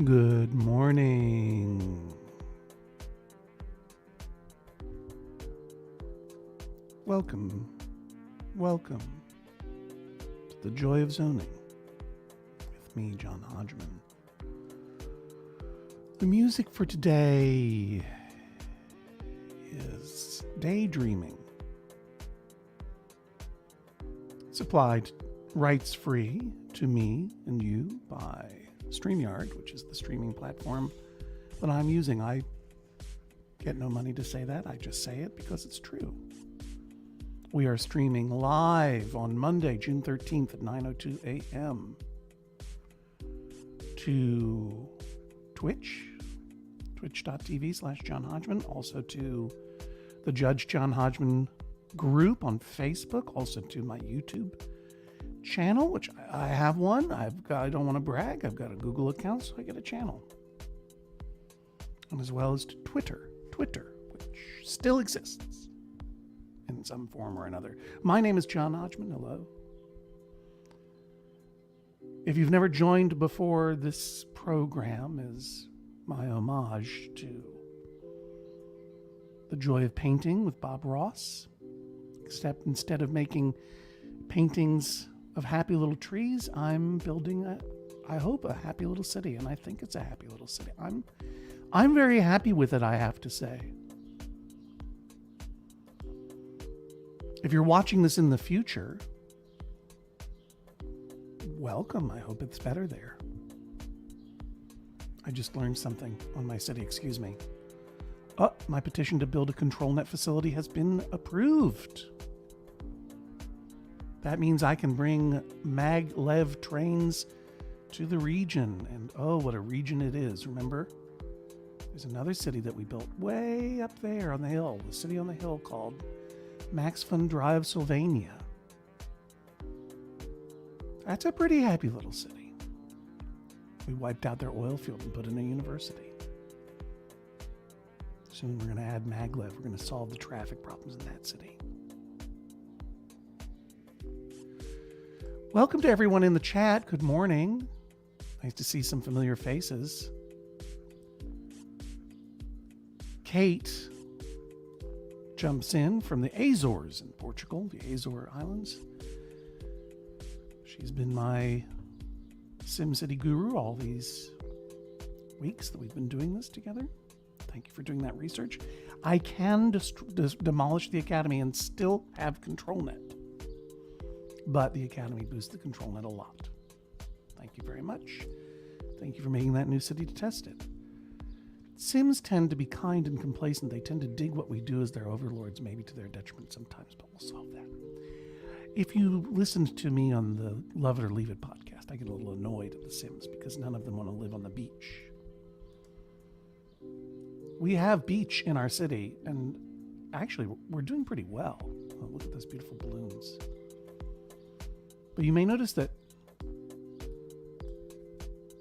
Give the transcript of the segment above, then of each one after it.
Good morning. Welcome to the Joy of Zoning with me, John Hodgman. The music for today is Daydreaming. Supplied rights-free to me and you by StreamYard, which is the streaming platform that I'm using. I get no money to say that. I just say it because it's true. We are streaming live on Monday, June 13th at 9:02 a.m. to Twitch, twitch.tv/John Hodgman, also to the Judge John Hodgman group on Facebook, also to my YouTube channel, which I have one. I don't want to brag. I've got a Google account, so I get a channel. And as well as to Twitter, which still exists in some form or another. My name is John Hodgman. Hello. If you've never joined before, this program is my homage to The Joy of Painting with Bob Ross, except instead of making paintings of happy little trees, I'm building I hope a happy little city, and I think it's a happy little city. I'm very happy with it, I have to say. If you're watching this in the future, welcome. I hope it's better there. I just learned something on my city, excuse me. My petition to build a control net facility has been approved. That means I can bring maglev trains to the region. And oh, what a region it is. Remember, there's another city that we built way up there on the hill, the city on the hill called Max Fun Drive, Sylvania. That's a pretty happy little city. We wiped out their oil field and put in a university. Soon we're going to add maglev. We're going to solve the traffic problems in that city. Welcome to everyone in the chat. Good morning. Nice to see some familiar faces. Kate jumps in from the Azores in Portugal, the Azore Islands. She's been my SimCity guru all these weeks that we've been doing this together. Thank you for doing that research. I can demolish the Academy and still have ControlNet. But the Academy boosts the ControlNet a lot. Thank you very much. Thank you for making that new city to test it. Sims tend to be kind and complacent. They tend to dig what we do as their overlords, maybe to their detriment sometimes, but we'll solve that. If you listened to me on the Love It or Leave It podcast, I get a little annoyed at the Sims because none of them want to live on the beach. We have beach in our city, and actually we're doing pretty well. Oh, look at those beautiful balloons. But you may notice that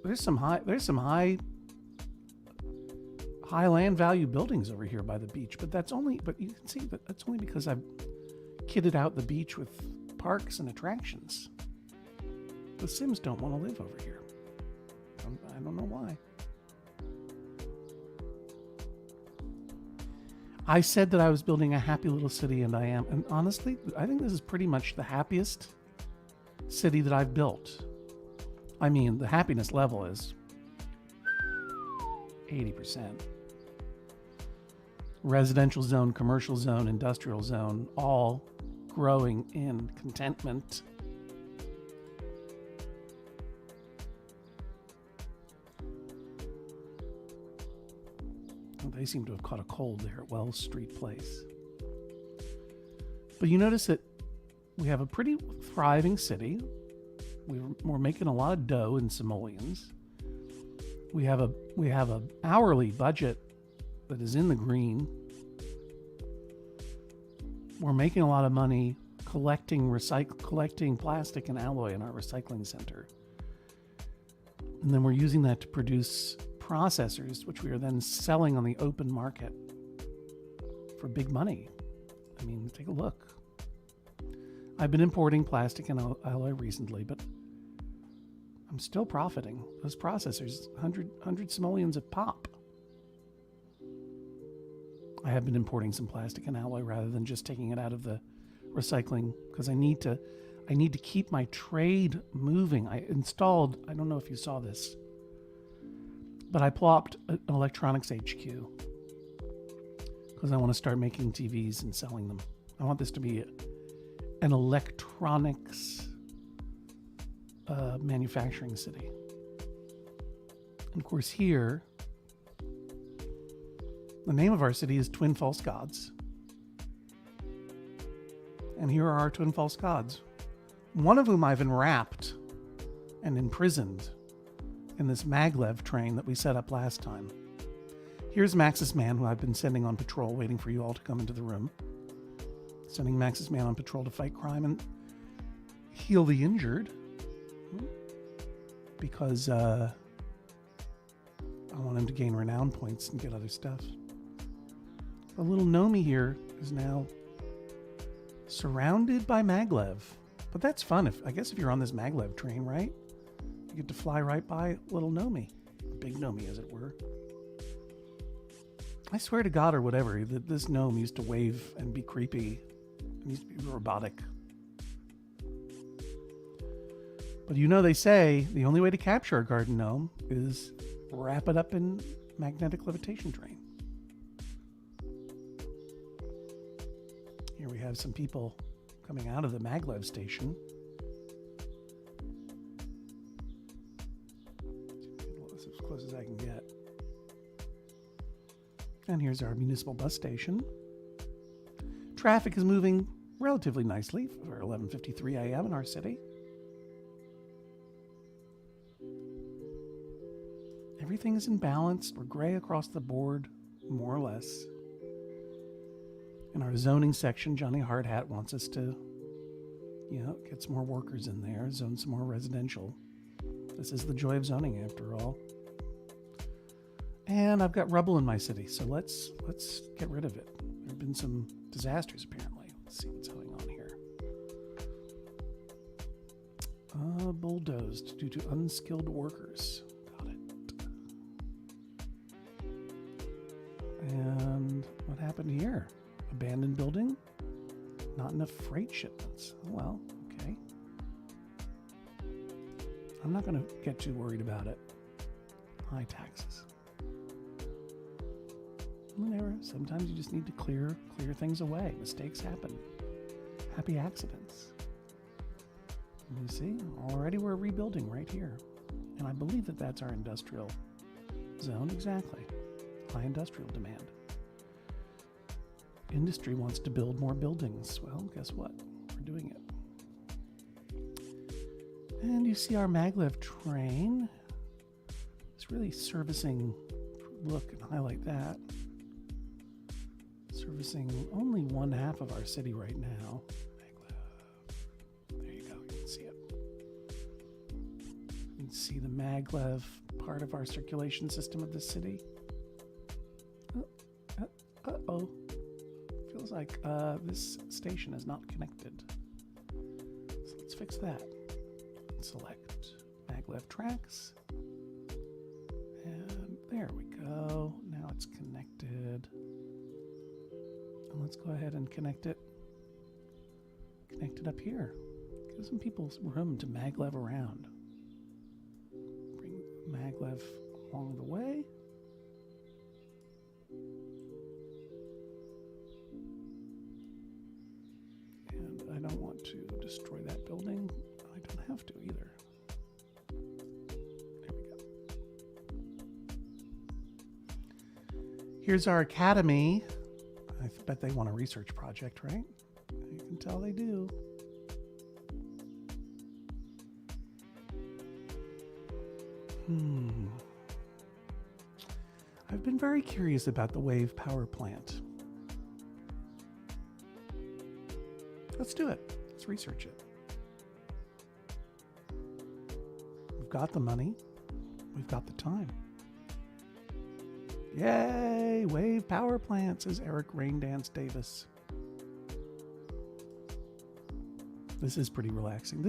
there's some high land value buildings over here by the beach, but you can see that that's only because I've kitted out the beach with parks and attractions. The Sims don't want to live over here. I don't know why. I said that I was building a happy little city, and I am. And honestly, I think this is pretty much the happiest city that I've built. I mean, the happiness level is 80%. Residential zone, commercial zone, industrial zone, all growing in contentment. They seem to have caught a cold there at Wells Street Place. But you notice that we have a pretty thriving city. We're making a lot of dough in simoleons. We have a hourly budget that is in the green. We're making a lot of money collecting plastic and alloy in our recycling center. And then we're using that to produce processors, which we are then selling on the open market for big money. I mean, take a look. I've been importing plastic and alloy recently, but I'm still profiting. Those processors, 100 simoleons a pop. I have been importing some plastic and alloy rather than just taking it out of the recycling because I need to keep my trade moving. I don't know if you saw this, but I plopped an electronics HQ because I want to start making TVs and selling them. I want this to be an electronics manufacturing city. And of course here, the name of our city is Twin False Gods. And here are our Twin False Gods. One of whom I've enwrapped and imprisoned in this maglev train that we set up last time. Here's Max's man, who I've been sending on patrol, waiting for you all to come into the room. Sending Max's man on patrol to fight crime and heal the injured. Because I want him to gain renown points and get other stuff. The little Nomi here is now surrounded by maglev. But that's fun. I guess if you're on this maglev train, right? You get to fly right by little Nomi. Big Nomi, as it were. I swear to God or whatever, that this gnome used to wave and be creepy. It used to be robotic. But you know they say the only way to capture a garden gnome is wrap it up in magnetic levitation train. Here we have some people coming out of the maglev station. As close as I can get. And here's our municipal bus station. Traffic is moving relatively nicely for 11:53 a.m. in our city. Everything is in balance. We're gray across the board, more or less. In our zoning section, Johnny Hardhat wants us to, get some more workers in there, zone some more residential. This is the joy of zoning, after all. And I've got rubble in my city, so let's get rid of it. There have been some disasters, apparently. Let's see what's going on here. Bulldozed due to unskilled workers. Got it. And what happened here? Abandoned building? Not enough freight shipments. Oh, well, okay. I'm not going to get too worried about it. High taxes. Whatever. Sometimes you just need to clear things away. Mistakes happen. Happy accidents. And you see, already we're rebuilding right here. And I believe that that's our industrial zone. Exactly. High industrial demand. Industry wants to build more buildings. Well, guess what? We're doing it. And you see our maglev train. It's really servicing, look and highlight that. Servicing only one half of our city right now. Maglev. There you go. You can see it. You can see the maglev part of our circulation system of the city. Uh-oh. Feels like this station is not connected. So let's fix that. Select maglev tracks. And there we go. Now it's connected. And let's go ahead and connect it up here. Give some people some room to maglev around. Bring maglev along the way. And I don't want to destroy that building. I don't have to either. There we go. Here's our academy. I bet they want a research project, right? You can tell they do. I've been very curious about the wave power plant. Let's do it. Let's research it. We've got the money. We've got the time. Yay! Wave power plant, says Eric Raindance Davis. This is pretty relaxing.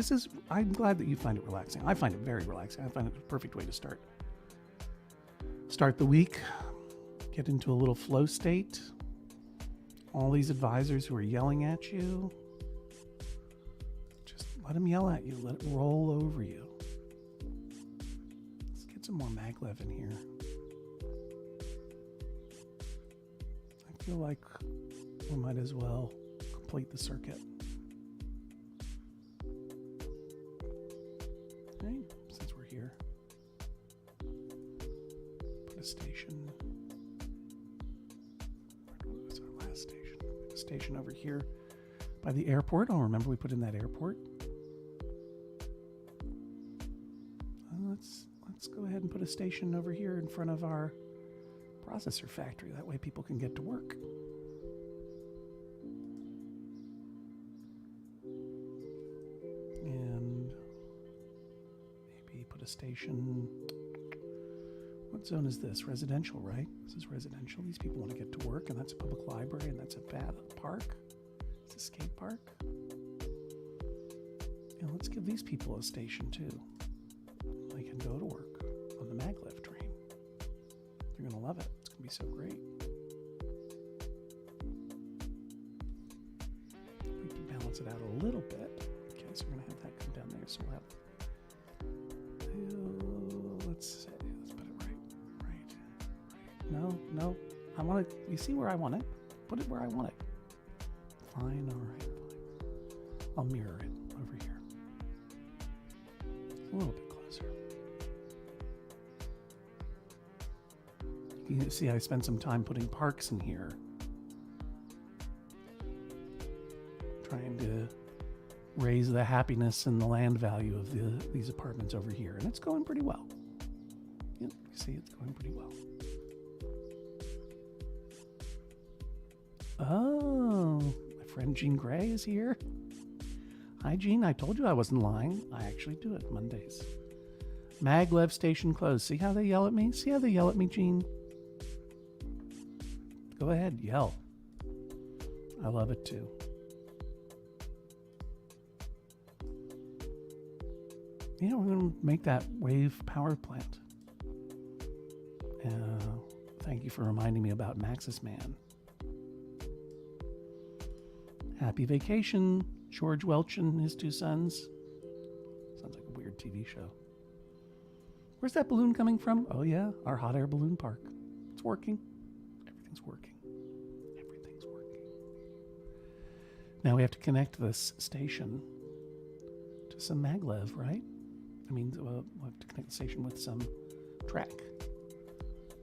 I'm glad that you find it relaxing. I find it very relaxing. I find it the perfect way to start the week. Get into a little flow state. All these advisors who are yelling at you, just let them yell at you. Let it roll over you. Let's get some more maglev in here. I feel like we might as well complete the circuit. Okay, since we're here, put a station. Where was our last station? Put a station over here by the airport. Oh, remember we put in that airport. Let's go ahead and put a station over here in front of our processor factory. That way people can get to work. And maybe put a station. What zone is this? Residential, right? This is residential. These people want to get to work, and that's a public library, and that's a park. It's a skate park. And let's give these people a station too. They can go to work on the maglev train. They're going to love it. It's going to be so great. We have to balance it out a little bit. Okay, so we're going to have that come down there. So we'll have, let's put it right. No. I want it, you see where I want it? Put it where I want it. Fine, all right, fine. I'll mirror it over here. A little bit closer. You can see I spent some time putting parks in here. Trying to raise the happiness and the land value of these apartments over here. And it's going pretty well. Yep, you see it's going pretty well. Oh, my friend Jean Gray is here. Hi, Jean. I told you I wasn't lying. I actually do it Mondays. Maglev station closed. See how they yell at me? See how they yell at me, Jean? Go ahead, yell. I love it too. Yeah, we're going to make that wave power plant. Thank you for reminding me about Maxis Man. Happy vacation, George Welch and his two sons. Sounds like a weird TV show. Where's that balloon coming from? Oh yeah, our hot air balloon park. It's working. Everything's working. Everything's working. Now we have to connect this station to some maglev, right? I mean, we'll have to connect the station with some track.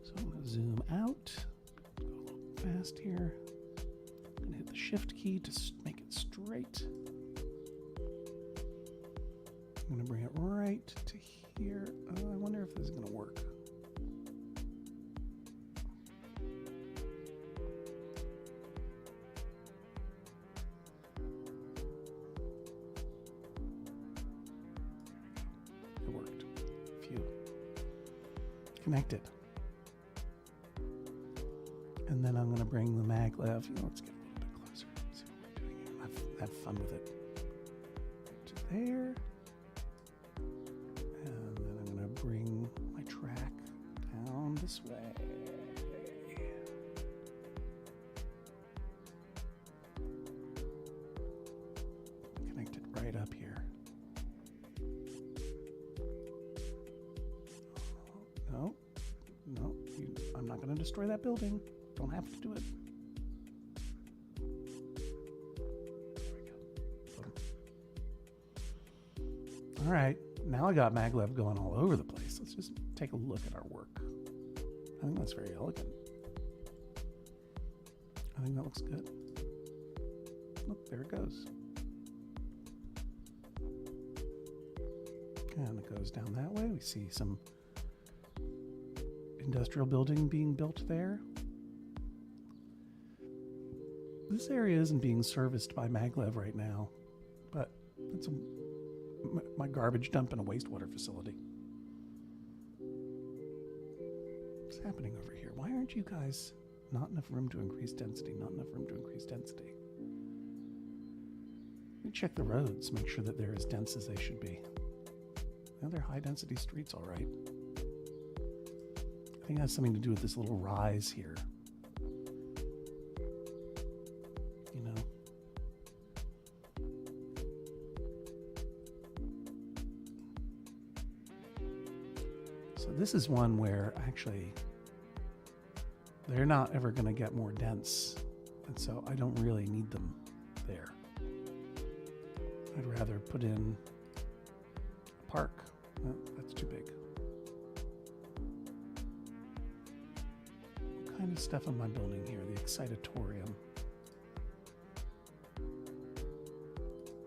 So I'm going to zoom out. Go a little fast here. I'm going to hit the shift key to make it straight. I'm going to bring it right to here. I wonder if this is going to work. It worked. Phew. Connected. And then I'm going to bring the maglev. Let's get a little bit closer. See what we're doing here. Have fun with it. Right to there. And then I'm going to bring my track down this way. Connect it right up here. No, I'm not going to destroy that building. Don't have to do it. There we go. Boom. All right, now I got maglev going all over the place. Let's just take a look at our work. I think that's very elegant. I think that looks good. Look, there it goes. And it goes down that way. We see some industrial building being built there. This area isn't being serviced by maglev right now, but it's my garbage dump and a wastewater facility. What's happening over here? Why aren't you guys not enough room to increase density? Not enough room to increase density. Let me check the roads, make sure that they're as dense as they should be. Now they're high density streets, all right. I think it has something to do with this little rise here. You know? So this is one where actually they're not ever going to get more dense. And so I don't really need them there. I'd rather put in a park. No, that's too big. What kind of stuff am I building here? The Excitatorium.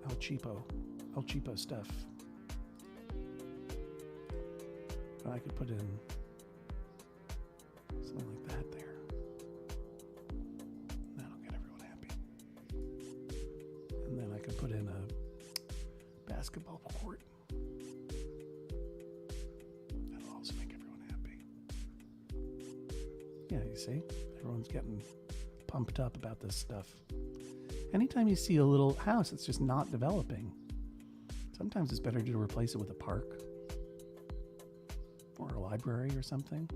El Cheapo stuff. But I could put in something like that there. That'll get everyone happy. And then I could put in a basketball court. That'll also make everyone happy. Yeah, you see? Everyone's getting pumped up about this stuff. Anytime you see a little house that's just not developing, sometimes it's better to replace it with a park or a library or something.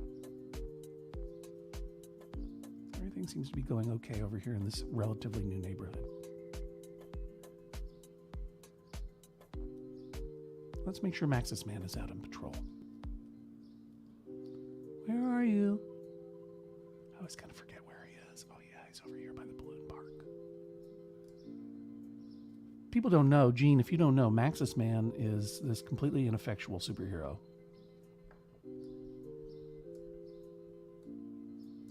Everything seems to be going okay over here in this relatively new neighborhood. Let's make sure Maxis Man is out on patrol. Where are you? I always kind of forget where he is. Oh yeah, he's over here by the balloon park. People don't know, Gene, if you don't know, Maxis Man is this completely ineffectual superhero.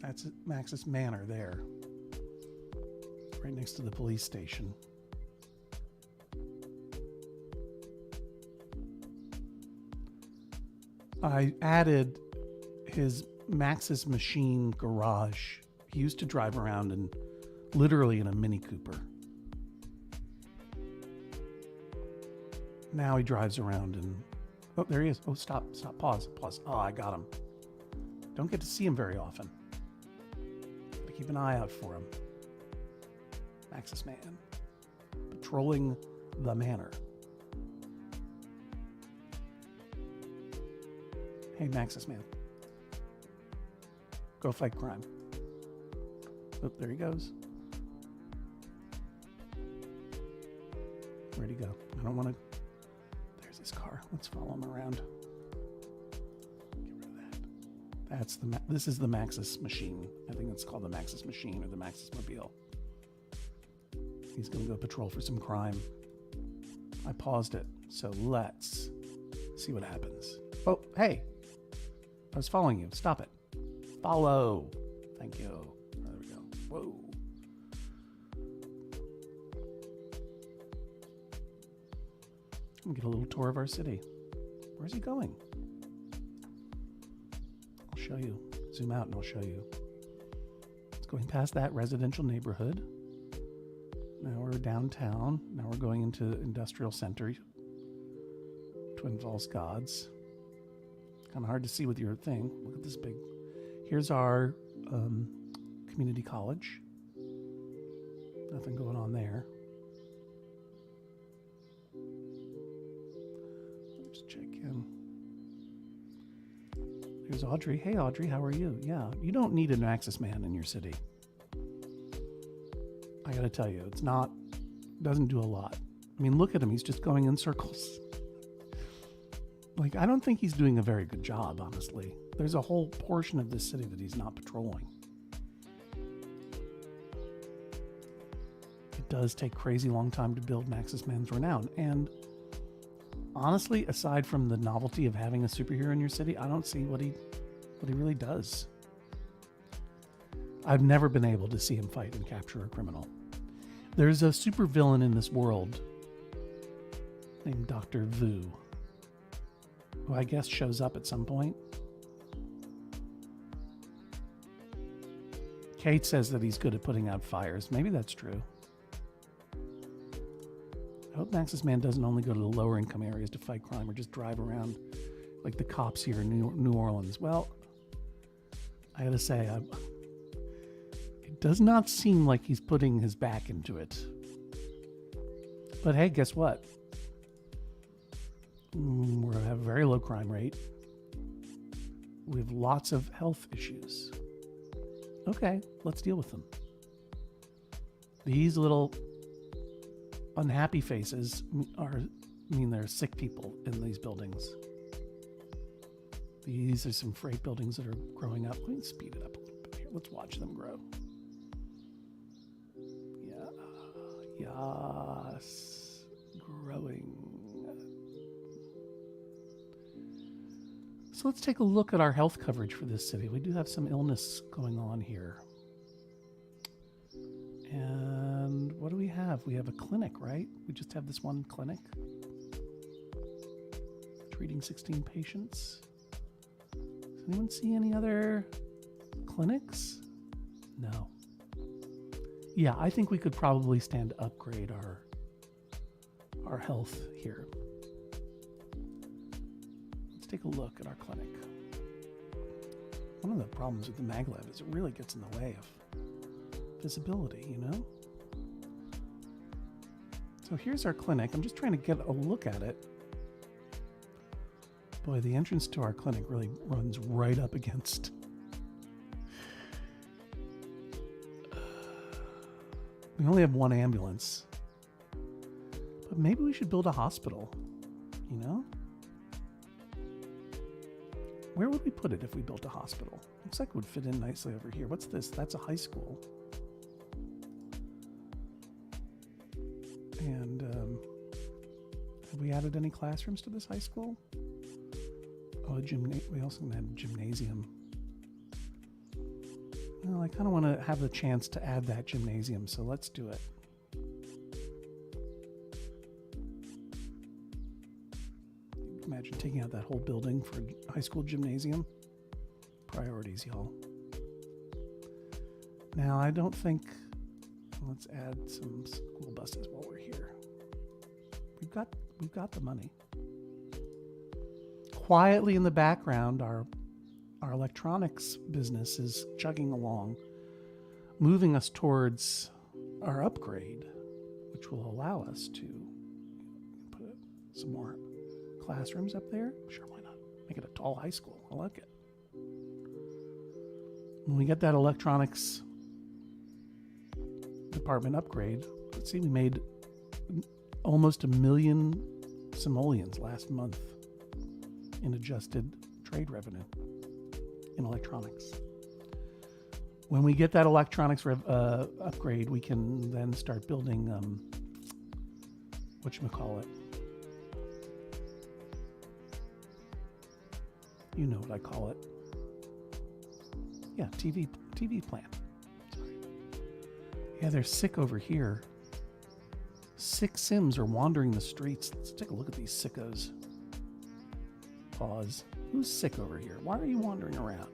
That's Maxis Manor there, right next to the police station. I added his Maxis machine garage. He used to drive around literally in a Mini Cooper. Now he drives around oh, there he is. Oh, stop, pause. Oh, I got him. Don't get to see him very often. Gotta keep an eye out for him. Maxis Man, patrolling the manor. Hey, Maxis Man. Go fight crime. Oh, there he goes. Where'd he go? I don't want to... There's his car. Let's follow him around. Get rid of that. This is the Maxis machine. I think it's called the Maxis machine or the Maxis mobile. He's going to go patrol for some crime. I paused it, so let's see what happens. Oh, hey. I was following you. Stop it. Follow. Thank you. There we go. Whoa. Let me get a little tour of our city. Where's he going? I'll show you. Zoom out and I'll show you. It's going past that residential neighborhood. Now we're downtown. Now we're going into industrial center. Twin Falls Gods. Kind of hard to see with your thing. Look at this big. Here's our community college. Nothing going on there. Let's check in. Here's Audrey. Hey, Audrey, how are you? Yeah, you don't need an Maxis Man in your city. I gotta tell you, doesn't do a lot. I mean, look at him. He's just going in circles. Like, I don't think he's doing a very good job, honestly. There's a whole portion of this city that he's not patrolling. It does take crazy long time to build Maxis Man's renown. And honestly, aside from the novelty of having a superhero in your city, I don't see what he really does. I've never been able to see him fight and capture a criminal. There's a supervillain in this world named Dr. Vu, who I guess shows up at some point. Kate says that he's good at putting out fires. Maybe that's true. I hope Maxis Man doesn't only go to the lower income areas to fight crime or just drive around like the cops here in New Orleans. Well, I gotta say, it does not seem like he's putting his back into it. But hey, guess what? We have a very low crime rate. We have lots of health issues. Okay, let's deal with them. These little unhappy faces mean there are sick people in these buildings. These are some freight buildings that are growing up. Let me speed it up a little bit here. Let's watch them grow. Yes. Growing. So let's take a look at our health coverage for this city. We do have some illness going on here. And what do we have? We have a clinic, right? We just have this one clinic. Treating 16 patients. Does anyone see any other clinics? No. Yeah, I think we could probably stand to upgrade our health here. Let's take a look at our clinic. One of the problems with the maglev is it really gets in the way of visibility, you know? So here's our clinic. I'm just trying to get a look at it. Boy, the entrance to our clinic really runs right up against. We only have one ambulance. But maybe we should build a hospital, you know? Where would we put it if we built a hospital? Looks like it would fit in nicely over here. What's this? That's a high school. And have we added any classrooms to this high school? Oh, we also had a gymnasium. Well, I kind of want to have the chance to add that gymnasium, so let's do it. Imagine taking out that whole building for a high school gymnasium. Priorities, y'all. Now, I don't think... Let's add some school buses while we're here. We've got the money. Quietly in the background, our electronics business is chugging along, moving us towards our upgrade, which will allow us to put some more classrooms up there. Sure, why not? Make it a tall high school. I like it. When we get that electronics department upgrade, let's see, we made almost 1 million simoleons last month in adjusted trade revenue in electronics. When we get that electronics upgrade, we can then start building whatchamacallit. You know what I call it. Yeah, TV plant. Sorry. Yeah, they're sick over here. 6 Sims are wandering the streets. Let's take a look at these sickos. Pause. Who's sick over here? Why are you wandering around?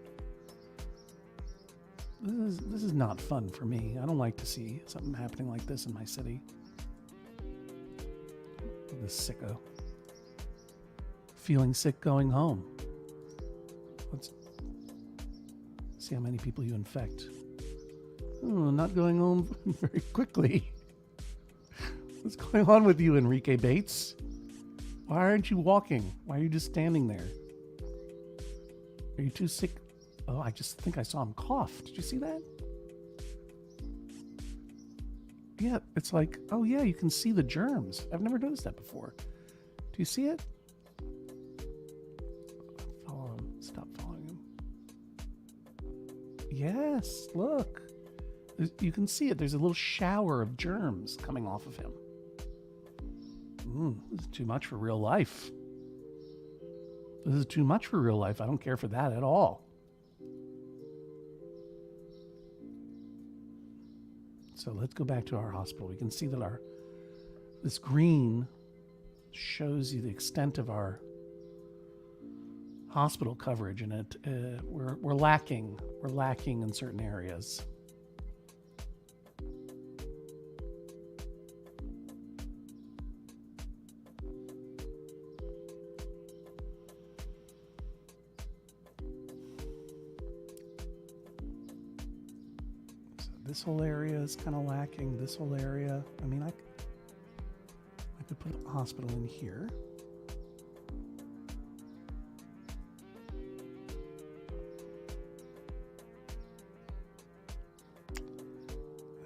This is not fun for me. I don't like to see something happening like this in my city. This sicko. Feeling sick going home. Let's see how many people you infect. Oh, not going home very quickly. What's going on with you, Enrique Bates? Why aren't you walking? Why are you just standing there? Are you too sick? Oh, I just think I saw him cough. Did you see that? Yeah, it's like, oh yeah, you can see the germs. I've never noticed that before. Do you see it? Follow him. Stop following him. Yes, look. You can see it. There's a little shower of germs coming off of him. This is too much for real life. This is too much for real life. I don't care for that at all. So let's go back to our hospital. We can see that this green shows you the extent of our hospital coverage, and we're lacking. We're lacking in certain areas. This whole area is kind of lacking. This whole area, I mean, the hospital in here.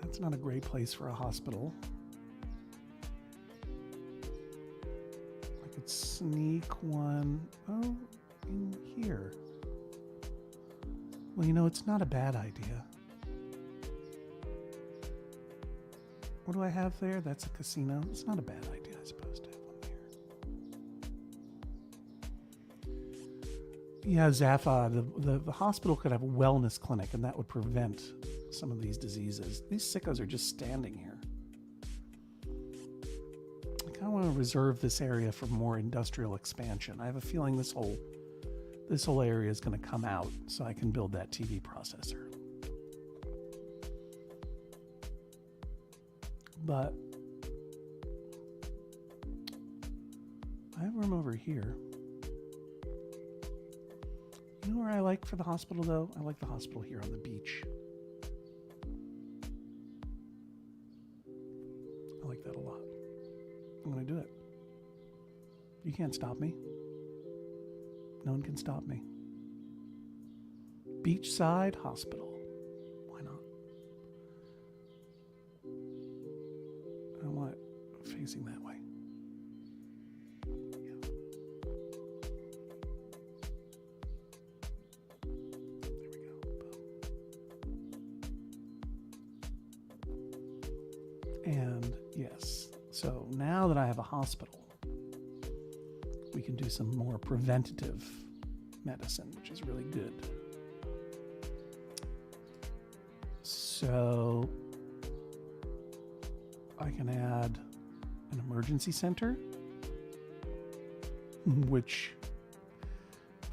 That's not a great place for a hospital. I could sneak one, in here. Well, it's not a bad idea. What do I have there? That's a casino. It's not a bad idea, I suppose, to have one here. Yeah, Zaffa, the hospital could have a wellness clinic, and that would prevent some of these diseases. These sickos are just standing here. I kind of want to reserve this area for more industrial expansion. I have a feeling this whole area is going to come out, so I can build that TV processor. But I have room over here. You know where I like for the hospital, though? I like the hospital here on the beach. I like that a lot. I'm going to do it. You can't stop me. No one can stop me. Beachside hospital. Why not? I want it facing that way. Yeah. There we go. Boom. And yes, so now that I have a hospital, we can do some more preventative medicine, which is really good. So I can add an emergency center, which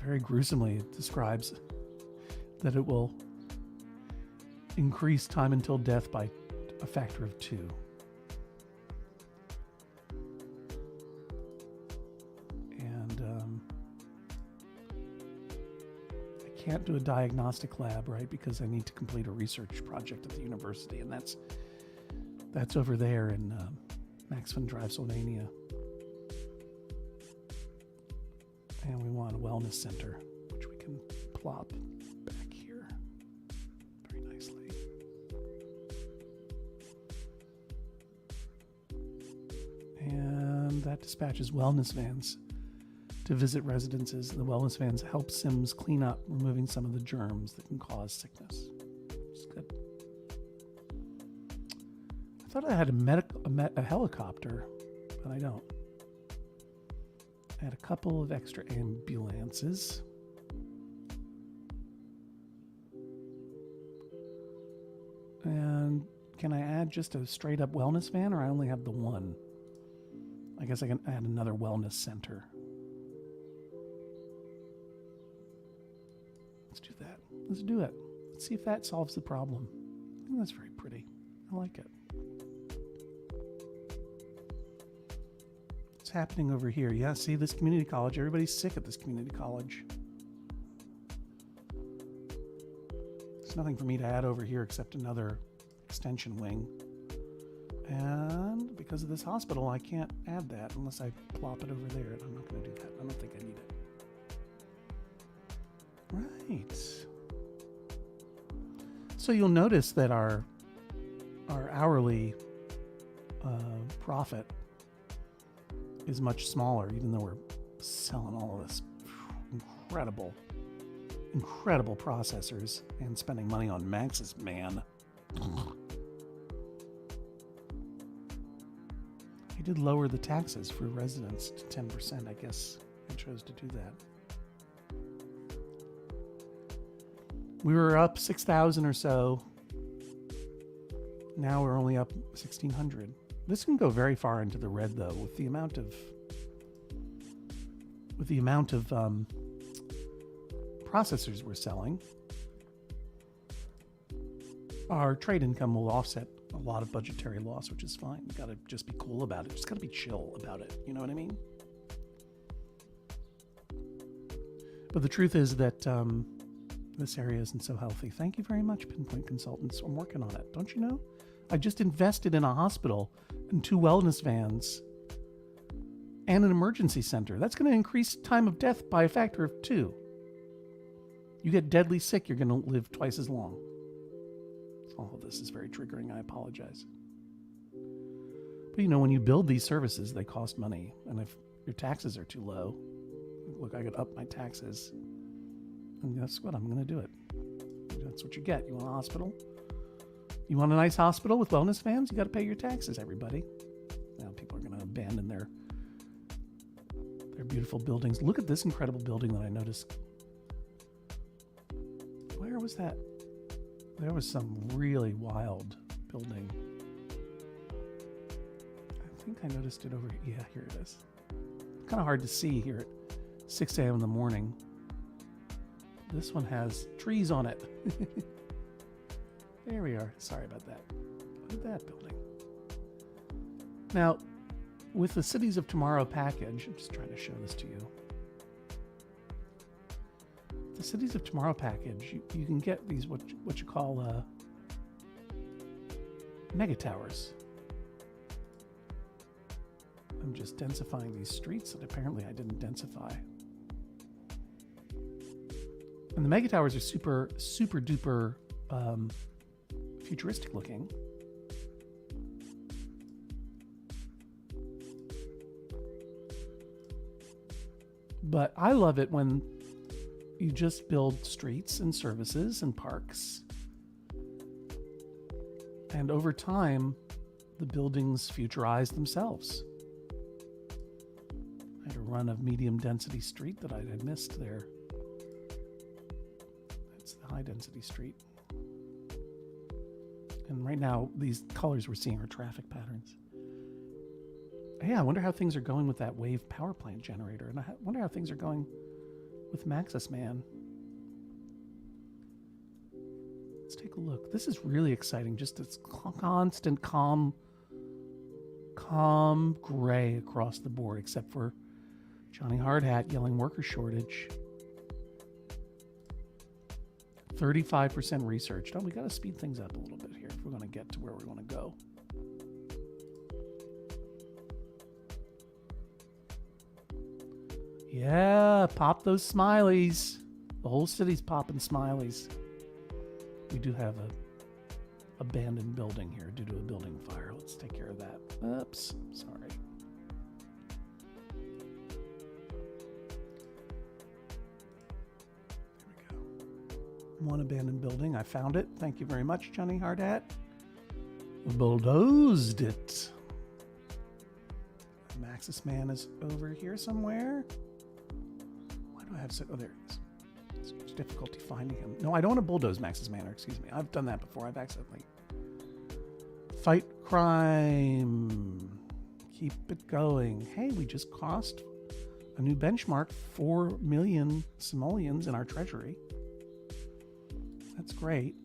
very gruesomely describes that it will increase time until death by a factor of 2. Can't do a diagnostic lab, right? Because I need to complete a research project at the university, and that's over there in Max Van Drive, Slovenia. And we want a wellness center, which we can plop back here very nicely. And that dispatches wellness vans to visit residences. The wellness vans help Sims clean up, removing some of the germs that can cause sickness. It's good. I thought I had a helicopter, but I don't. I had a couple of extra ambulances. And can I add just a straight up wellness van, or I only have the one? I guess I can add another wellness center. Let's do that. Let's do it. Let's see if that solves the problem. I think that's very pretty. I like it. What's happening over here? Yeah, see this community college. Everybody's sick at this community college. There's nothing for me to add over here except another extension wing. And because of this hospital, I can't add that unless I plop it over there. I'm not going to do that. I don't think I need it. Right. So you'll notice that our hourly profit is much smaller, even though we're selling all of this incredible processors and spending money on Max's man. He did lower the taxes for residents to 10%. I guess I chose to do that. We were up 6,000 or so. Now we're only up 1,600. This can go very far into the red, though, with the amount of processors we're selling. Our trade income will offset a lot of budgetary loss, which is fine. You got to just be cool about it. Just got to be chill about it. You know what I mean? But the truth is that this area isn't so healthy. Thank you very much, Pinpoint Consultants. I'm working on it. Don't you know? I just invested in a hospital and 2 wellness vans and an emergency center. That's going to increase time of death by a factor of 2. You get deadly sick, you're going to live twice as long. All of this is very triggering. I apologize. But when you build these services, they cost money. And if your taxes are too low, look, I could up my taxes. And guess what? I'm going to do it. That's what you get. You want a hospital? You want a nice hospital with wellness vans? You got to pay your taxes, everybody. Now people are going to abandon their beautiful buildings. Look at this incredible building that I noticed. Where was that? There was some really wild building. I think I noticed it over here. Yeah, here it is. Kind of hard to see here at 6 a.m. in the morning. This one has trees on it. There we are. Sorry about that. Look at that building. Now, with the Cities of Tomorrow package, I'm just trying to show this to you. The Cities of Tomorrow package, you can get these what you call mega towers. I'm just densifying these streets that apparently I didn't densify. And the mega towers are super duper futuristic looking. But I love it when you just build streets and services and parks. And over time, the buildings futurize themselves. I had a run of medium density street that I had missed there. That's the high density street. And right now, these colors we're seeing are traffic patterns. Yeah, I wonder how things are going with that wave power plant generator. And I wonder how things are going with Maxis Man. Let's take a look. This is really exciting. Just this constant calm gray across the board, except for Johnny Hardhat yelling worker shortage. 35% researched. Oh, we got to speed things up a little bit here if we're going to get to where we want to go. Yeah, pop those smileys. The whole city's popping smileys. We do have a abandoned building here due to a building fire. Let's take care of that. Oops, sorry. There we go. One abandoned building. I found it. Thank you very much, Johnny Hardhat. We bulldozed it. Maxis Man is over here somewhere. Why do I have oh, there it is. It's difficulty finding him. No, I don't want to bulldoze Maxis Man, excuse me. I've done that before. I've accidentally. Fight crime. Keep it going. Hey, we just crossed a new benchmark, 4 million simoleons in our treasury. That's great.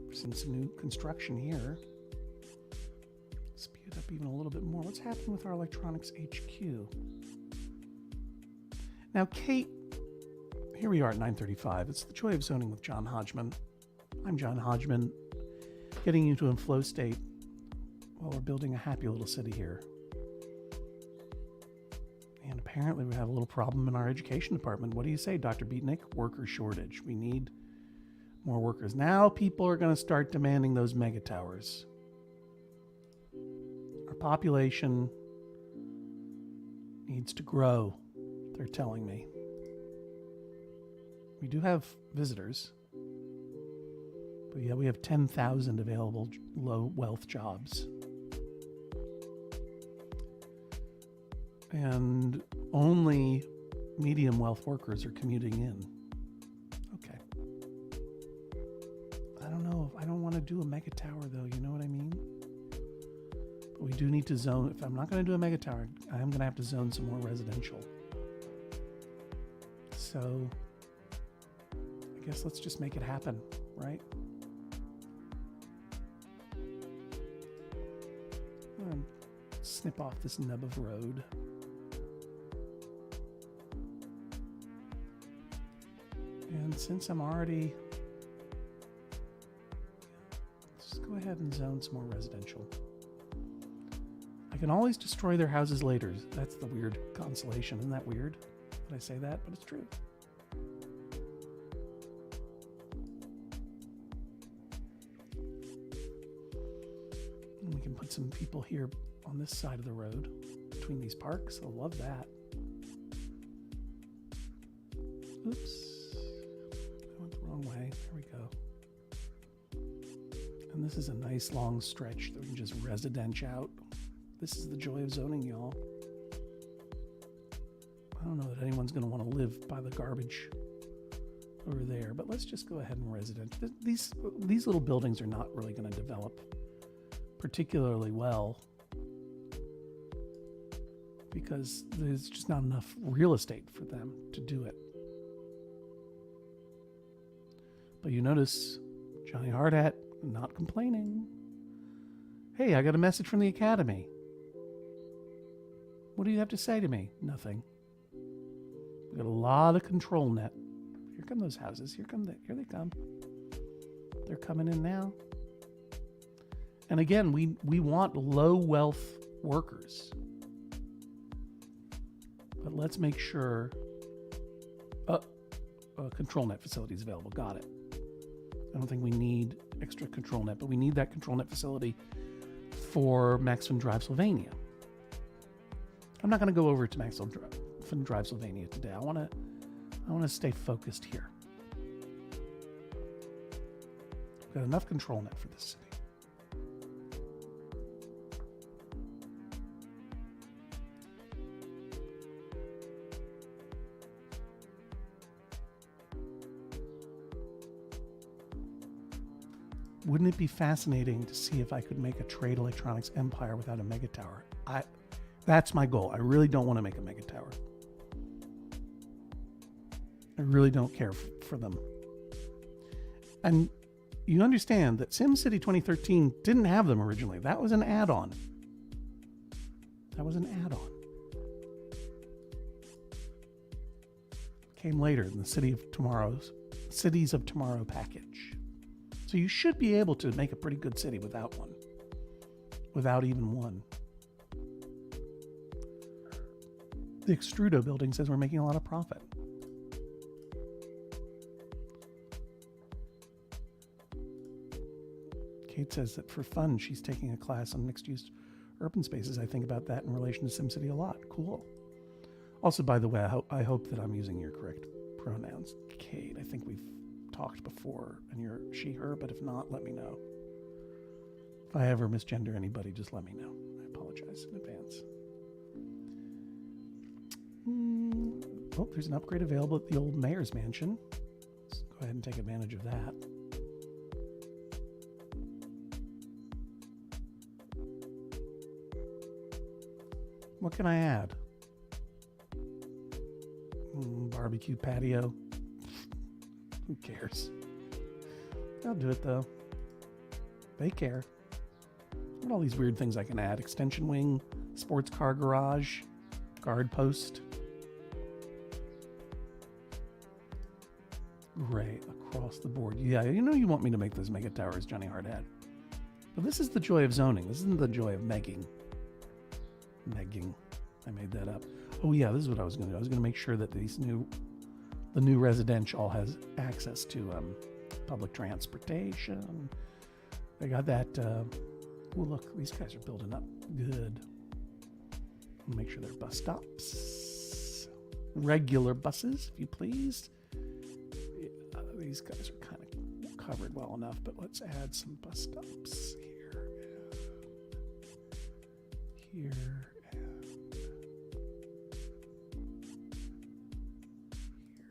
We're seeing some new construction here. Speed it up even a little bit more. What's happening with our electronics HQ? Now, Kate, here we are at 9:35. It's the Joy of Zoning with John Hodgman. I'm John Hodgman, getting you to a flow state while we're building a happy little city here. And apparently we have a little problem in our education department. What do you say, Dr. Beatnick? Worker shortage. We need more workers. Now people are going to start demanding those mega towers. Our population needs to grow, they're telling me. We do have visitors, but yeah, we have 10,000 available low wealth jobs. And only medium wealth workers are commuting in. Okay. I don't know. I don't want to do a mega tower though, you know what I mean? But we do need to zone. If I'm not going to do a mega tower, I am going to have to zone some more residential. So I guess let's just make it happen, right? I'm going to snip off this nub of road. And since I'm already, let's just go ahead and zone some more residential. I can always destroy their houses later. That's the weird consolation. Isn't that weird that I say that? But it's true. And we can put some people here on this side of the road between these parks. I'll love that. Oops. I went the wrong way. There we go. And this is a nice long stretch that we can just residence out. This is the joy of zoning, y'all. I don't know that anyone's going to want to live by the garbage over there, but let's just go ahead and resident. These little buildings are not really going to develop particularly well because there's just not enough real estate for them to do it. But you notice Johnny Hardhat not complaining. Hey, I got a message from the Academy. What do you have to say to me? Nothing. We've got a lot of control net. Here come those houses. Here they come. They're coming in now. And again, we want low wealth workers. But let's make sure a control net facility is available. Got it. I don't think we need extra control net, but we need that control net facility for Maximum Drive, Sylvania. I'm not going to go over to Maximum Drive, Sylvania today. I want to stay focused here. We've got enough control net for this city. Wouldn't it be fascinating to see if I could make a trade electronics empire without a mega tower? That's my goal. I really don't want to make a mega tower. I really don't care for them. And you understand that SimCity 2013 didn't have them originally. That was an add-on. Came later in the Cities of Tomorrow package. So you should be able to make a pretty good city without one. Without even one. The Extrudo building says we're making a lot of profit. Kate says that for fun, she's taking a class on mixed-use urban spaces. I think about that in relation to SimCity a lot. Cool. Also, by the way, I hope that I'm using your correct pronouns. Kate, I think we've talked before, and you're she, her, but if not, let me know. If I ever misgender anybody, just let me know. I apologize in advance. Oh, there's an upgrade available at the old mayor's mansion. Let's go ahead and take advantage of that. What can I add? Barbecue patio. Who cares? I'll do it though. They care. Look at all these weird things I can add. Extension wing, sports car garage, guard post. Great, across the board. Yeah, you know you want me to make those mega towers, Johnny Hardhat. But this is the joy of zoning. This isn't the joy of megging. I made that up. Oh yeah, this is what I was going to do. I was going to make sure that the new residential all has access to public transportation. They got that. Oh look, these guys are building up good. Make sure they're bus stops, regular buses, if you please. These guys are kind of covered well enough, but let's add some bus stops here, and here, and here.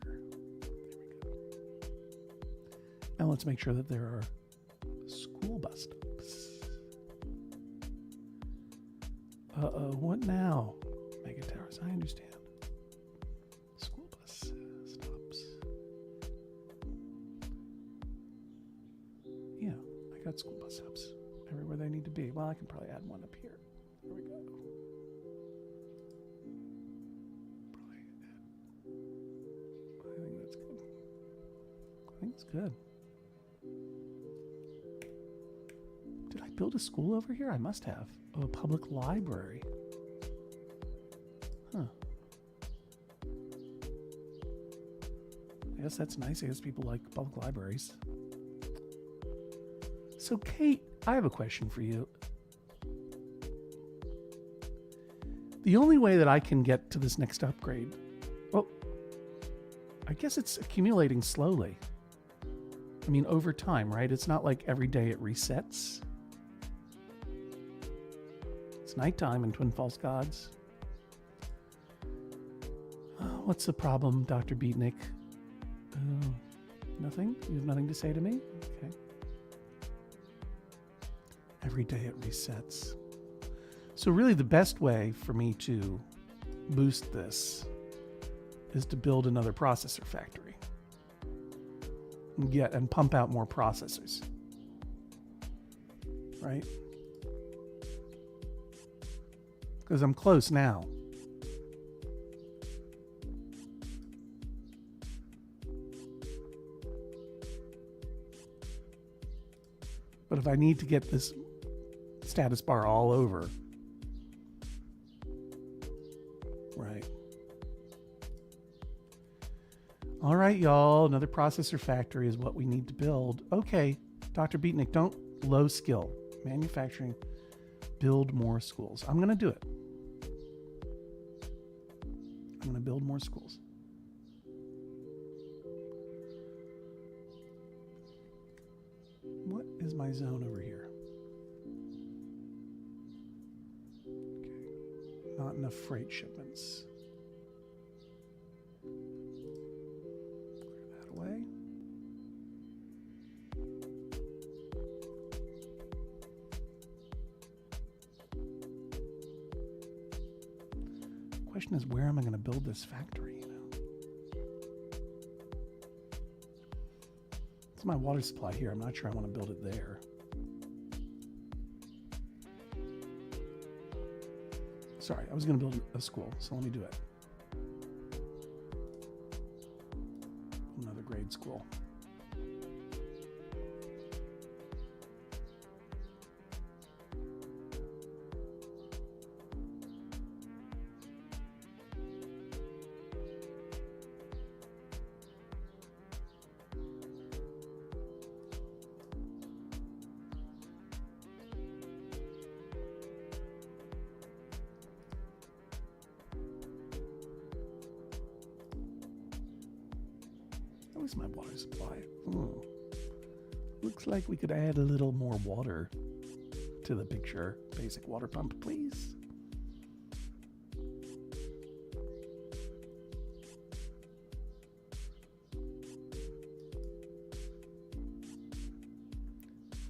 There we go. Now let's make sure that there are school bus stops. Uh-oh, what now? Mega towers, I understand. School bus stops. Yeah, I got school bus stops everywhere they need to be. Well, I can probably add one up here. There we go. Probably add. I think that's good. I think it's good. Did I build a school over here? I must have. Oh, a public library. Huh. I guess that's nice. I guess people like public libraries. So, Kate, I have a question for you. The only way that I can get to this next upgrade, well, I guess it's accumulating slowly. I mean, over time, right? It's not like every day it resets. It's nighttime in Twin Falls Gods. What's the problem, Dr. Beatnik? Nothing? You have nothing to say to me? Okay. Every day it resets. So really the best way for me to boost this is to build another processor factory. And pump out more processors. Right? Because I'm close now. But if I need to get this status bar all over, right. All right, y'all, another processor factory is what we need to build. Okay, Dr. Beatnik, don't low skill. Manufacturing, build more schools. I'm going to do it. I'm going to build more schools. What is my zone over here? Okay, not enough freight shipments. Clear that away. Question is, where am I going to build this factory? It's my water supply here. I'm not sure I want to build it there. Sorry, I was going to build a school, so let me do it. Another grade school. Where's my water supply? Looks like we could add a little more water to the picture. Basic water pump, please.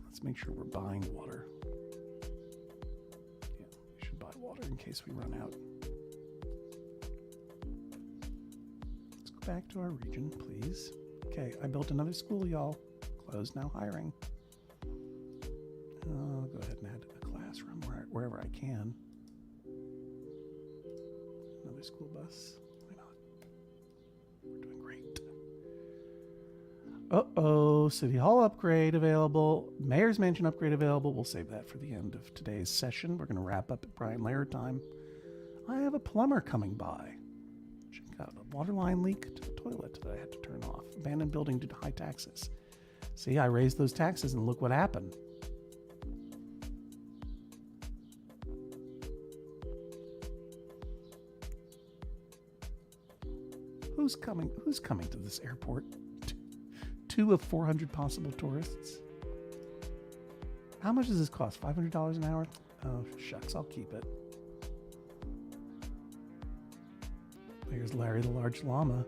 Let's make sure we're buying water. Yeah, we should buy water in case we run out. Let's go back to our region, please. Okay, I built another school, y'all. Closed, now hiring. I'll go ahead and add a classroom wherever I can. Another school bus. Why not? We're doing great. Uh-oh, City Hall upgrade available. Mayor's Mansion upgrade available. We'll save that for the end of today's session. We're going to wrap up at Brian Lair time. I have a plumber coming by. Check out a water line leak to the toilet that I had to turn off. Abandoned building due to high taxes. See, I raised those taxes and look what happened. Who's coming to this airport? Two of 400 possible tourists. How much does this cost? $500 an hour? Oh, shucks, I'll keep it. There's Larry the Large Llama.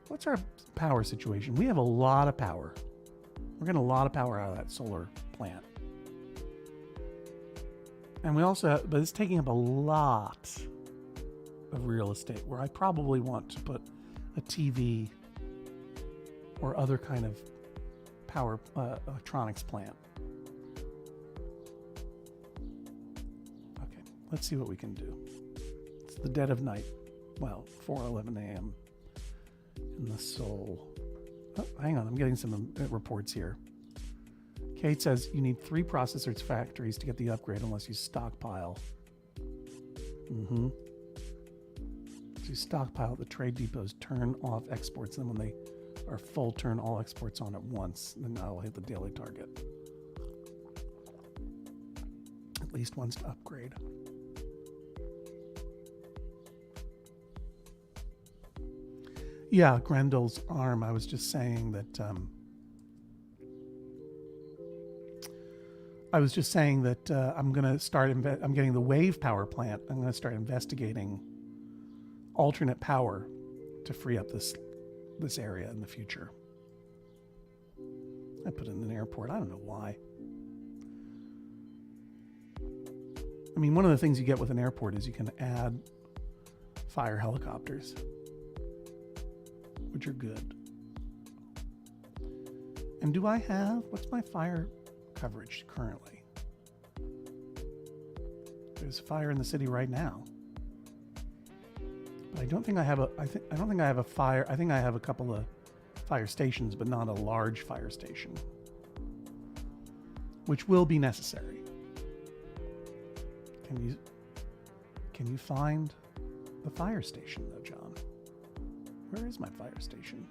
What's our power situation? We have a lot of power. We're getting a lot of power out of that solar plant. And we also have, but it's taking up a lot of real estate where I probably want to put a TV or other kind of power electronics plant. Okay, let's see what we can do. It's the dead of night. Well, 4:11 a.m. in the soul. Oh, hang on, I'm getting some reports here. Kate says you need 3 processors factories to get the upgrade unless you stockpile. So you stockpile at the trade depots, turn off exports, and then when they are full, turn all exports on at once. Then I'll hit the daily target. At least once to upgrade. Yeah, Grendel's arm. I was just saying that. I'm going to start. I'm getting the wave power plant. I'm going to start investigating alternate power to free up this area in the future. I put in an airport. I don't know why. I mean, one of the things you get with an airport is you can add fire helicopters, which are good. And do I have, what's my fire coverage currently? There's fire in the city right now. But I don't think I have I don't think I have a fire. I think I have a couple of fire stations, but not a large fire station, which will be necessary. Can you find the fire station though, John? Where is my fire station?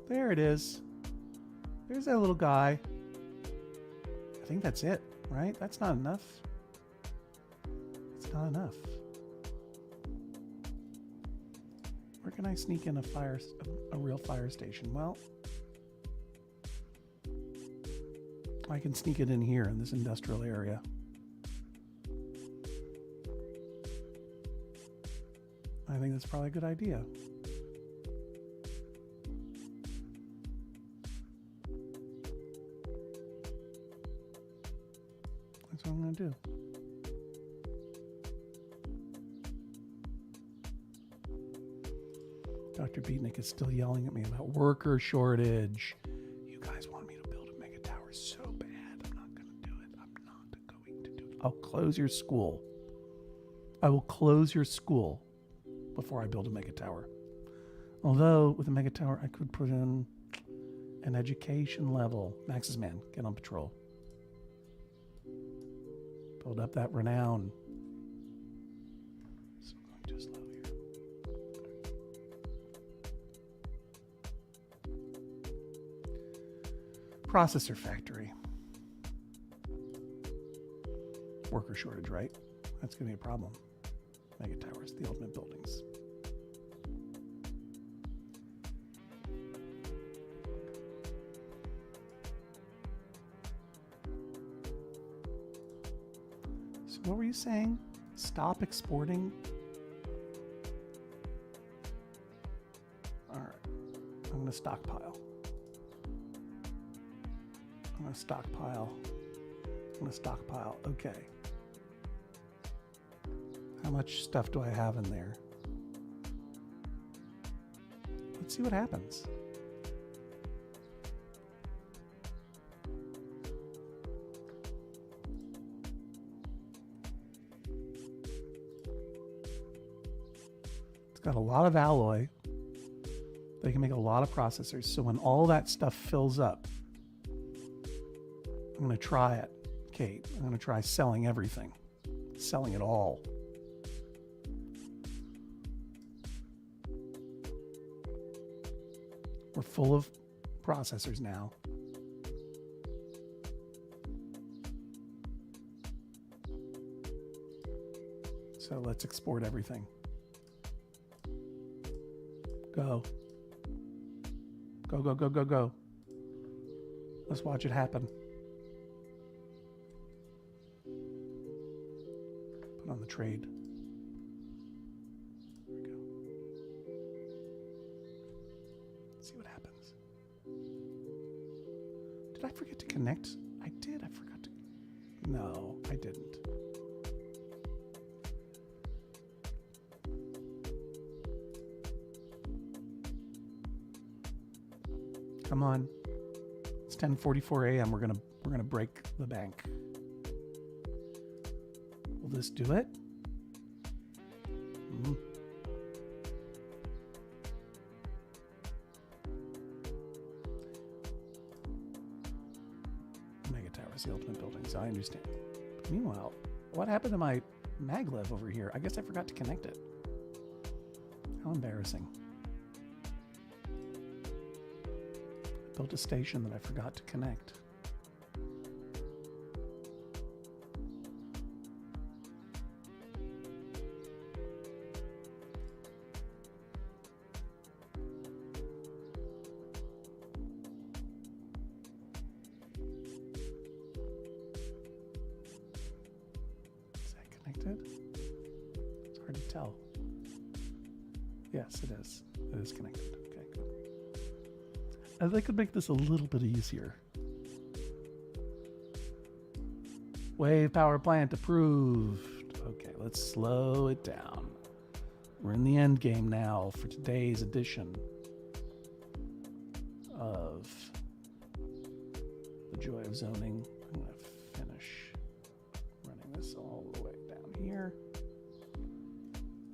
There it is. There's that little guy. I think that's it, right? That's not enough. It's not enough. Where can I sneak in a real fire station? Well, I can sneak it in here in this industrial area. I think that's probably a good idea. That's what I'm going to do. Dr. Beatnick is still yelling at me about worker shortage. You guys want me to build a mega tower so bad. I'm not going to do it. I'm not going to do it. I'll close your school. I will close your school before I build a mega tower. Although with a mega tower, I could put in an education level. Max's man, get on patrol. Build up that renown. So going too slow here. Processor factory. Worker shortage, right? That's going to be a problem. Mega towers, the ultimate buildings. So what were you saying? Stop exporting? All right. I'm going to stockpile. I'm going to stockpile. Okay. How much stuff do I have in there? Let's see what happens. It's got a lot of alloy. They can make a lot of processors. So when all that stuff fills up, I'm going to try it, Kate. I'm going to try selling everything. Selling it all. We're full of processors now. So let's export everything. Go. Go, go, go, go, go. Let's watch it happen. Put on the trade. There we go. Let's see what happens. Did I forget to connect? I did. I forgot to. No, I didn't. Come on. It's 10:44 a.m. We're gonna break the bank. Will this do it? so I understand. Meanwhile, what happened to my maglev over here? I guess I forgot to connect it. How embarrassing. I built a station that I forgot to connect. It's hard to tell. Yes, it is. It is connected. Okay, good. They could make this a little bit easier. Wave power plant approved. Okay, let's slow it down. We're in the end game now for today's edition of The Joy of Zoning. I'm going to finish running this all the way down here.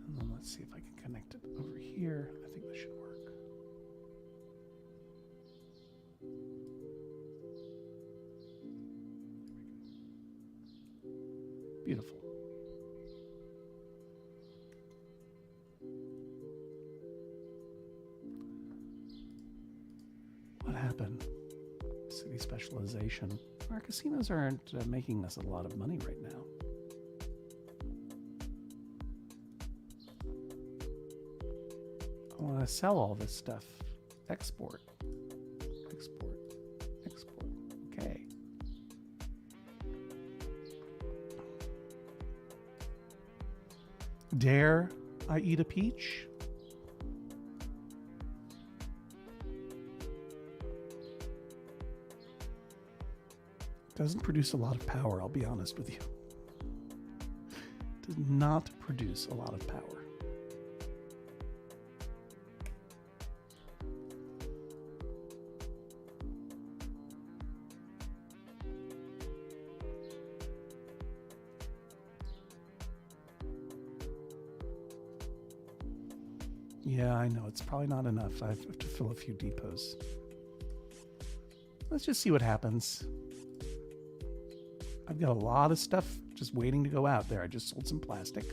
And then let's see if I can connect it over here. I think this should work. Beautiful. What happened? City specialization. Our casinos aren't making us a lot of money right now. I want to sell all this stuff. Export. Export. Export. Okay. Dare I eat a peach? Doesn't produce a lot of power, I'll be honest with you. Does not produce a lot of power. Yeah, I know. It's probably not enough. I have to fill a few depots. Let's just see what happens. I've got a lot of stuff just waiting to go out there. I just sold some plastic.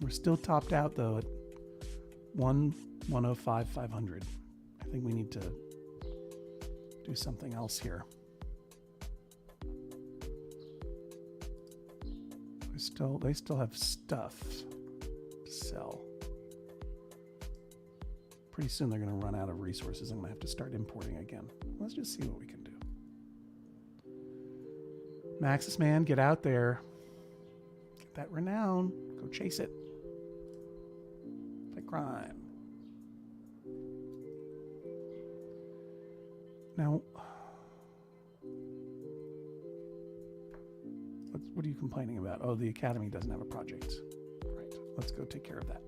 We're still topped out, though, at 105,500. I think we need to do something else here. They still have stuff to sell. Pretty soon they're going to run out of resources. I'm going to have to start importing again. Let's just see what we can do. Maxis man, get out there. Get that renown. Go chase it. Fight crime. Now, what are you complaining about? Oh, the Academy doesn't have a project. Right. Let's go take care of that.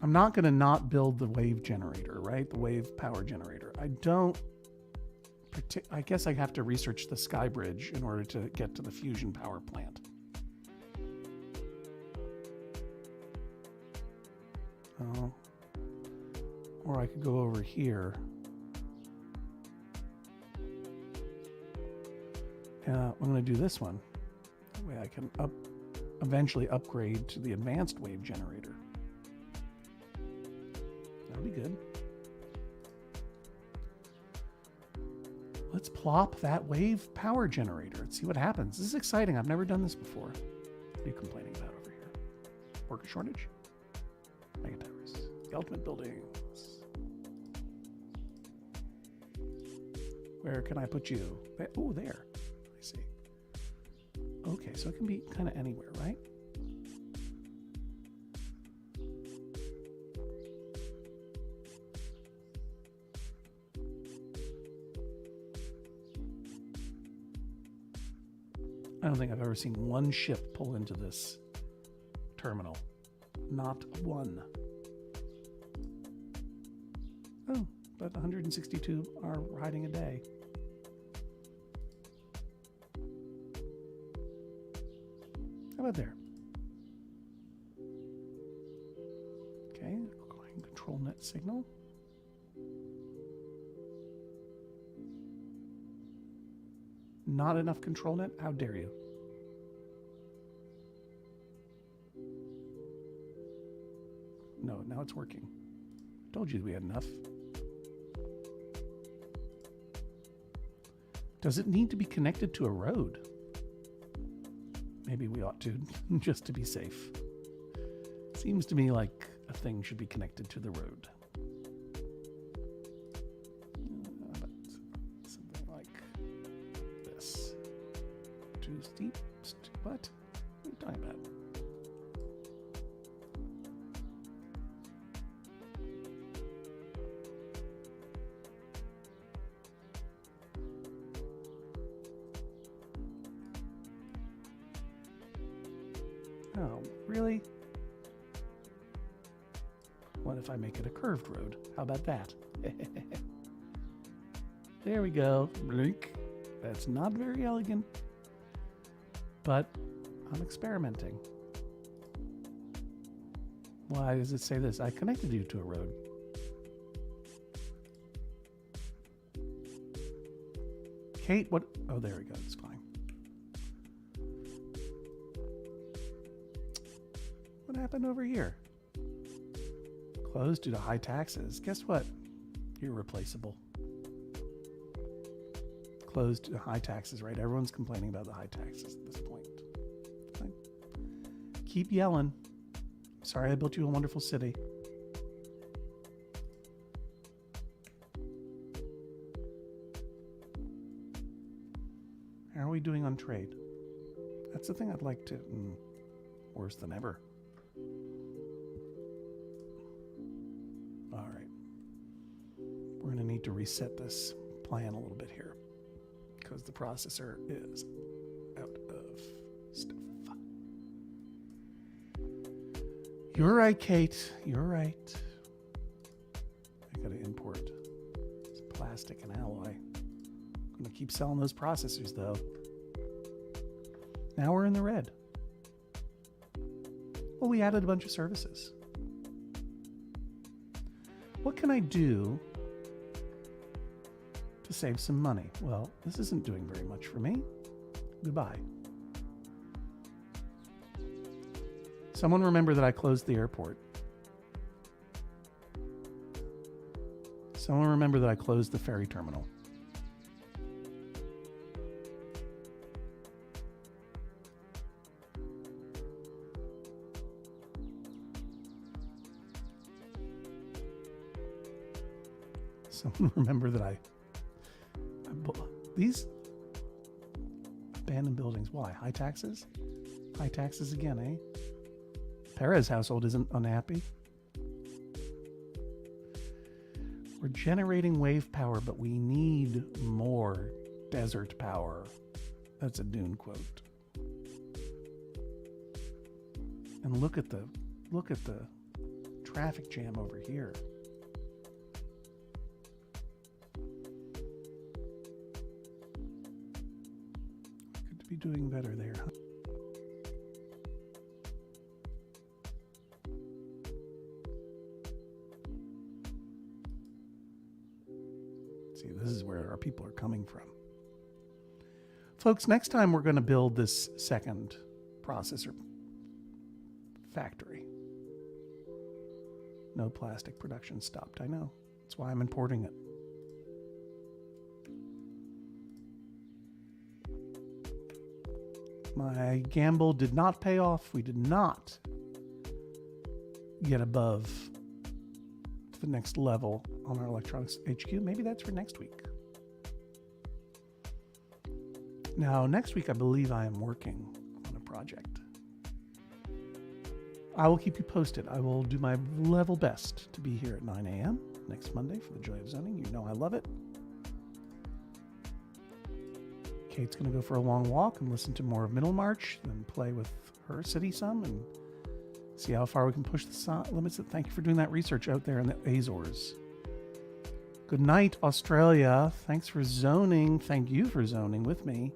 I'm not going to not build the wave generator, right? The wave power generator. I guess I have to research the sky bridge in order to get to the fusion power plant. Oh. Or I could go over here. I'm going to do this one. That way I can eventually upgrade to the advanced wave generator. That'll be good. Let's plop that wave power generator and see what happens. This is exciting. I've never done this before. What are you complaining about over here? Worker shortage? Mega towers. The ultimate buildings. Where can I put you? Oh, there. I see. Okay, so it can be kind of anywhere, right? I don't think I've ever seen one ship pull into this terminal. Not one. Oh, but 162 are riding a day. How about there? Okay, control net signal. Not enough control net? How dare you? No, now it's working. Told you we had enough. Does it need to be connected to a road? Maybe we ought to, just to be safe. Seems to me like a thing should be connected to the road. But something like this. Too steep? What? What are you talking about? Oh, really? What if I make it a curved road? How about that? There we go. Blink. That's not very elegant, but I'm experimenting. Why does it say this? I connected you to a road. Kate, what? Oh, there we go. It's fine. What happened over here? Closed due to high taxes. Guess what? You're replaceable. Closed due to high taxes, right? Everyone's complaining about the high taxes at this point. Fine. Keep yelling. Sorry I built you a wonderful city. How are we doing on trade? That's the thing I'd like to... worse than ever. All right. We're going to need to reset this plan a little bit here because the processor is out of stuff. You're right, Kate. You're right. I got to import some plastic and alloy. I'm going to keep selling those processors, though. Now we're in the red. Well, we added a bunch of services. What can I do to save some money? Well, this isn't doing very much for me. Goodbye. Someone remember that I closed the airport. Someone remember that I closed the ferry terminal. Someone remember that I these abandoned buildings. Why? High taxes? High taxes again, eh? Perez household isn't unhappy. We're generating wave power, but we need more desert power. That's a Dune quote. And look at the traffic jam over here. Could be doing better there, huh? See, this is where our people are coming from. Folks, next time we're going to build this second processor factory. No plastic production stopped, I know. That's why I'm importing it. My gamble did not pay off. We did not get above the next level on our electronics HQ. Maybe that's for next week. Now, next week, I believe I am working on a project. I will keep you posted. I will do my level best to be here at 9 a.m. next Monday for the Joy of Zoning. You know I love it. Kate's going to go for a long walk and listen to more of Middlemarch, then play with her city some and see how far we can push the limits. Thank you for doing that research out there in the Azores. Good night, Australia. Thanks for zoning. Thank you for zoning with me.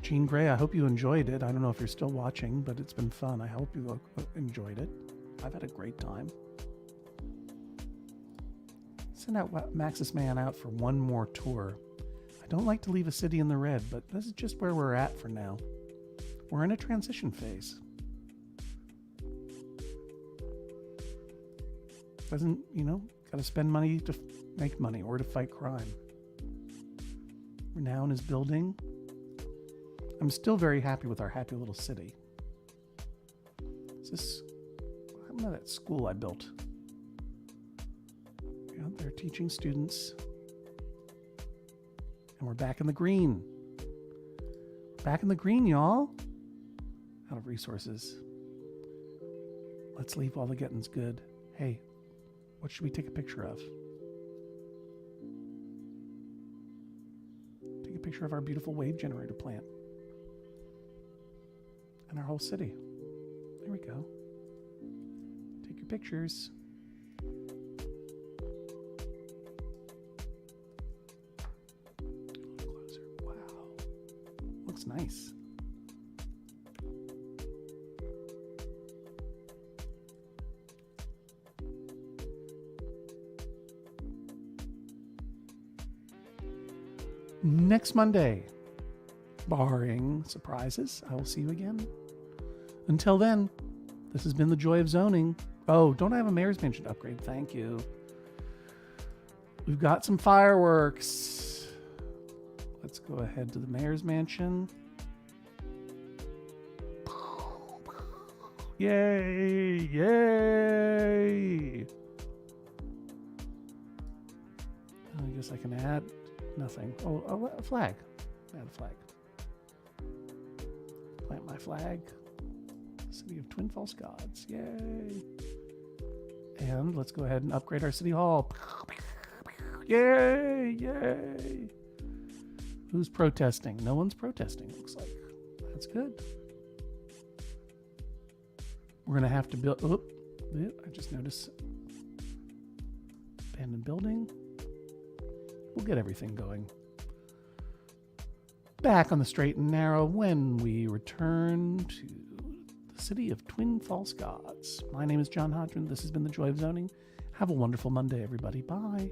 Jean Gray, I hope you enjoyed it. I don't know if you're still watching, but it's been fun. I hope you enjoyed it. I've had a great time. Send out Max's man out for one more tour. I don't like to leave a city in the red, but this is just where we're at for now. We're in a transition phase. Doesn't, got to spend money to make money or to fight crime. Renown is building. I'm still very happy with our happy little city. I'm at that school I built. Yeah, they're teaching students. And we're back in the green. Back in the green, y'all. Out of resources. Let's leave while the getting's good. Hey, what should we take a picture of? Take a picture of our beautiful wave generator plant. And our whole city. There we go. Take your pictures. A little closer. Wow. Looks nice. Next Monday, barring surprises, I will see you again. Until then, this has been the joy of zoning. Oh, don't I have a mayor's mansion upgrade? Thank you. We've got some fireworks. Let's go ahead to the mayor's mansion. Yay! Yay! I guess I can add nothing. Oh, a flag. Add a flag. Plant my flag. City of Twin Falls Gods. Yay. And let's go ahead and upgrade our city hall. Yay. Yay. Who's protesting? No one's protesting, looks like. That's good. We're going to have to build... Oh, I just noticed. Abandoned building. We'll get everything going. Back on the straight and narrow when we return to the city of Twin Falls Gods. My name is John Hodgman. This has been The Joy of Zoning. Have a wonderful Monday, everybody. Bye.